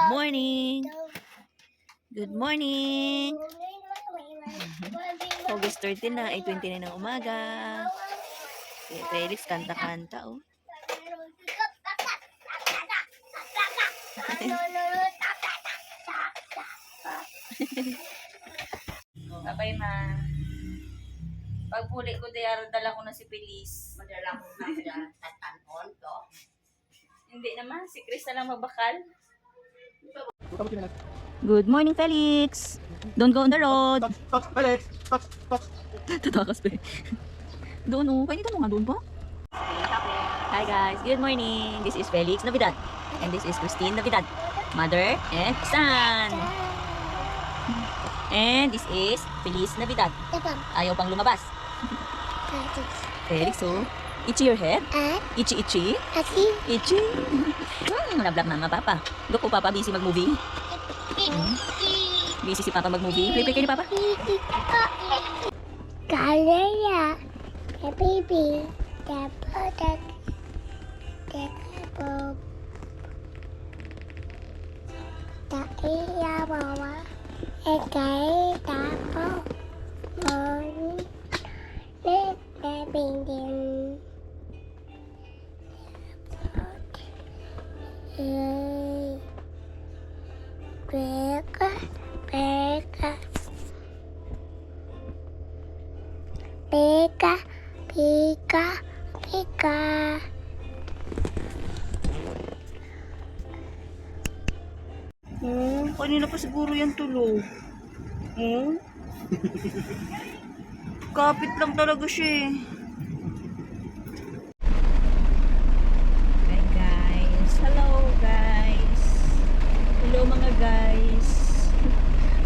morning! Good morning! August 13 na, 8:29 ng umaga. Felix kanta-kanta, oh. Babay, ma. Pagpuli ko, dala ko na si Feliz. Madala ko na dyan, tatanon to. Hindi naman, si Chris na lang magbakal. Good morning, Felix. Don't go on the road. Felix! Tatakas pa. Doon, oh. Painitan mo nga doon pa. Hi, guys. Good morning. This is Felix Navidad. And this is Christine Navidad. Mother and son. And this is Feliz Navidad. Ayaw pang lumabas. Felix, oh. Itchy your head? Itchy, itchy? Itchy? Nablag mama, papa. Look po, papa, busy mag-movie. Busy si papa mag-movie. Play kayo ni papa. Galera, the baby, the product, the couple, the iya bawa, the tapo, morning, let the building. Beka, beka, beka, beka, beka. Kanina pa siguro yan tulog. Kapit lang talaga siya eh. Hi guys. Hello guys. Hello mga guys.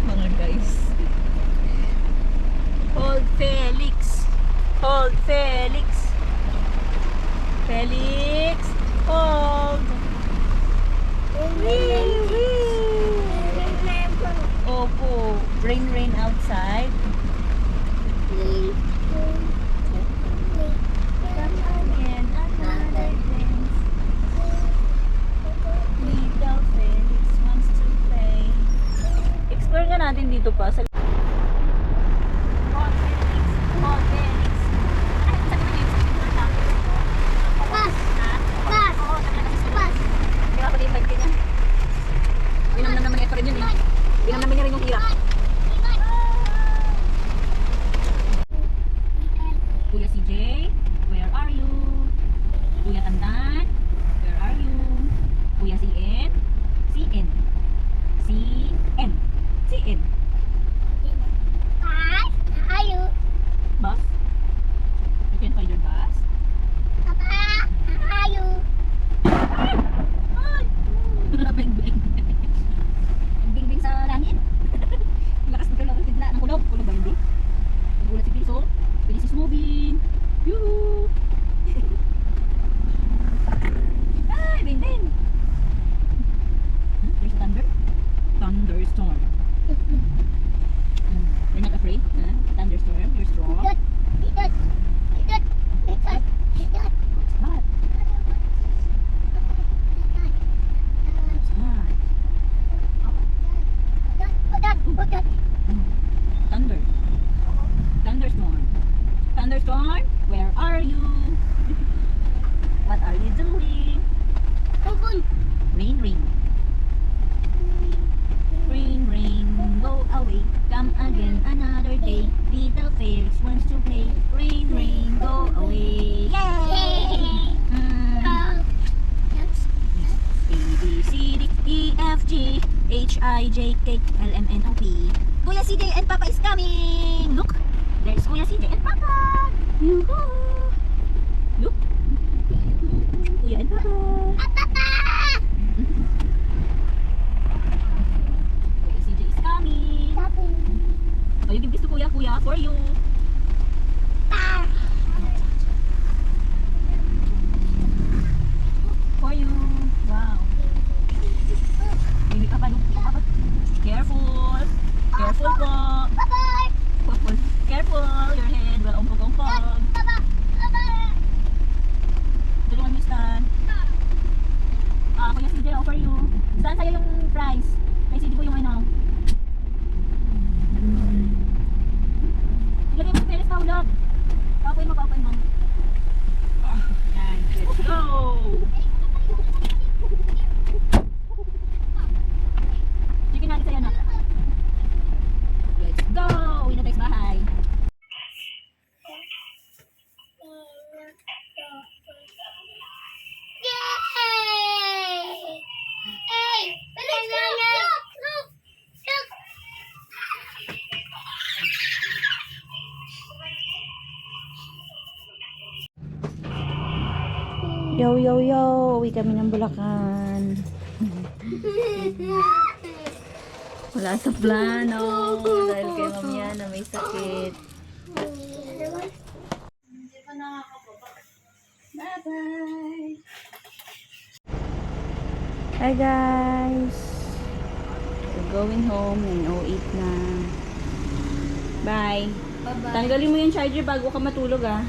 Mga guys. Hold Felix. Hold Felix. Felix. Hold. Wee, wee. Opo. Rain outside. And another dance. Little Felix wants to play. Explore nga natin dito pa sa Kuya CJ, where are you? Kuya Tandan, where are you? Kuya CN, CN, CN, CN. Are you? Bus? You can find your bus? Papa, are you? Ay! Bing-bing. Bing-bing sa langit. Lakas na talaga bigla ng kulog. Kulog ba hindi? Nagulat si Piso. Feliz is moving. Yoo! Ay, Bing-bing. There's thunder. Thunderstorm. You're not afraid? Thunderstorm. You're strong. What's that? What's that? Thunder. Thunderstorm. Thunderstorm, where are you? What are you doing? Rain, rain. Rain, rain, go away. Come again another day. Little Felix wants to play. Rain, rain, go away. Yay! A, B, C, D, E, F, G, H, I, J, K, L, M, N, O, P. Kuya CJ and Papa is coming! Look! There's Kuya CJ and Papa! Yoo-hoo! Look! Kuya and Papa! Kuya CJ is coming! Oh, you give this to Kuya, Kuya, for you! For you! Wow! Hindi ka pa, look! Careful! Careful po! Careful! Your head will umpog-umpog! Tulungan mo stand! Yo, yo, yo! Uwi kami ng Bulacan. Wala sa plano. Dahil kay Mamia na may sakit. Bye-bye! Hi guys! We're going home. 9:08 na. Bye! Bye-bye. Tanggalin mo yung charger bago ka matulog ah.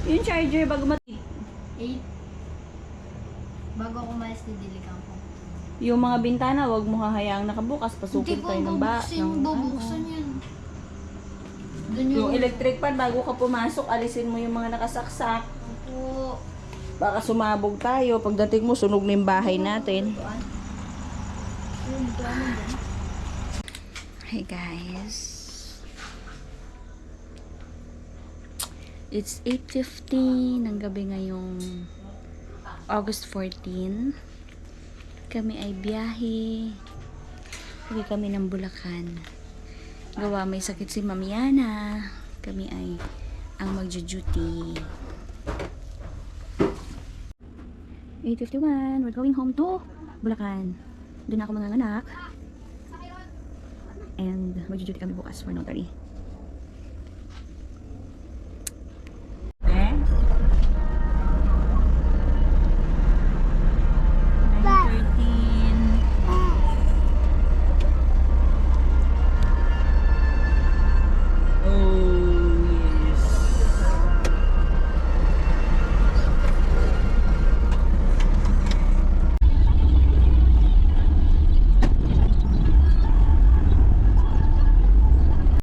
Yung charger bago matulog. 8. Bago ako umalis, didiligan ko. Yung mga bintana, wag mo hahayaang nakabukas. Pasukot tayo ng bubuksan yan. Doon Yung electric fan, bago ka pumasok, alisin mo yung mga nakasaksak. Opo. Baka sumabog tayo. Pagdating mo, sunog na yung bahay natin. Hey guys. It's 8:50 ng gabi ngayong August 14. Kami ay biyahe. Uwi kami ng Bulacan. Gawa may sakit si Mamiana. Kami ay ang magjo-duty. 8:51. We're going home to Bulacan. Doon ako manganganak. And magjo-duty kami bukas for notary.